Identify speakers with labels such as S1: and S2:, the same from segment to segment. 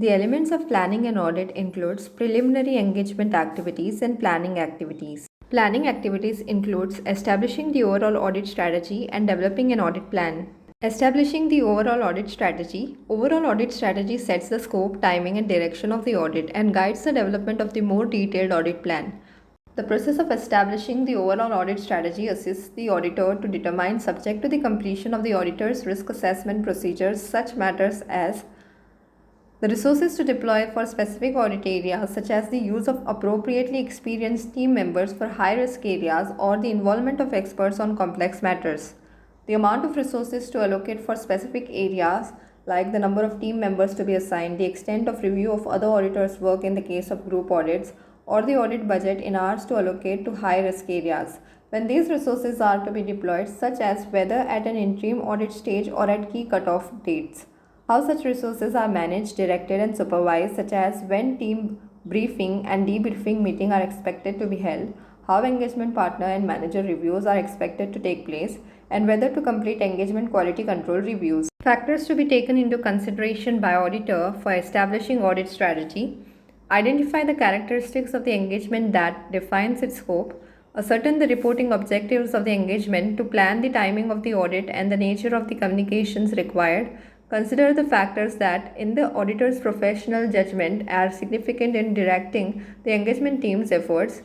S1: The elements of planning an audit includes preliminary engagement activities and planning activities. Planning activities includes establishing the overall audit strategy and developing an audit plan. Establishing the overall audit strategy. Overall audit strategy sets the scope, timing and direction of the audit and guides the development of the more detailed audit plan. The process of establishing the overall audit strategy assists the auditor to determine, subject to the completion of the auditor's risk assessment procedures, such matters as the resources to deploy for specific audit areas, such as the use of appropriately experienced team members for high risk areas or the involvement of experts on complex matters. The amount of resources to allocate for specific areas, like the number of team members to be assigned, the extent of review of other auditors' work in the case of group audits, or the audit budget in hours to allocate to high risk areas. When these resources are to be deployed, such as whether at an interim audit stage or at key cutoff dates. How such resources are managed, directed, and supervised, such as when team briefing and debriefing meeting are expected to be held, how engagement partner and manager reviews are expected to take place, and whether to complete engagement quality control reviews. Factors to be taken into consideration by auditor for establishing audit strategy. Identify the characteristics of the engagement that defines its scope. Ascertain the reporting objectives of the engagement to plan the timing of the audit and the nature of the communications required. Consider the factors that, in the auditor's professional judgment, are significant in directing the engagement team's efforts.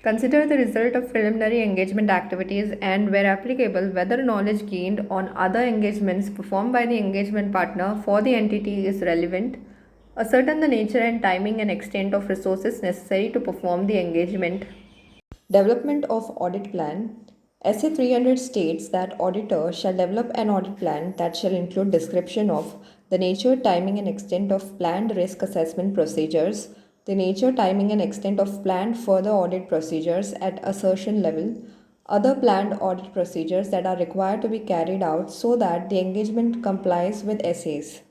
S1: Consider the result of preliminary engagement activities and, where applicable, whether knowledge gained on other engagements performed by the engagement partner for the entity is relevant. Ascertain the nature and timing and extent of resources necessary to perform the engagement. Development of audit plan. SA 300 states that auditor shall develop an audit plan that shall include description of the nature, timing and extent of planned risk assessment procedures, the nature, timing and extent of planned further audit procedures at assertion level, other planned audit procedures that are required to be carried out so that the engagement complies with SAs.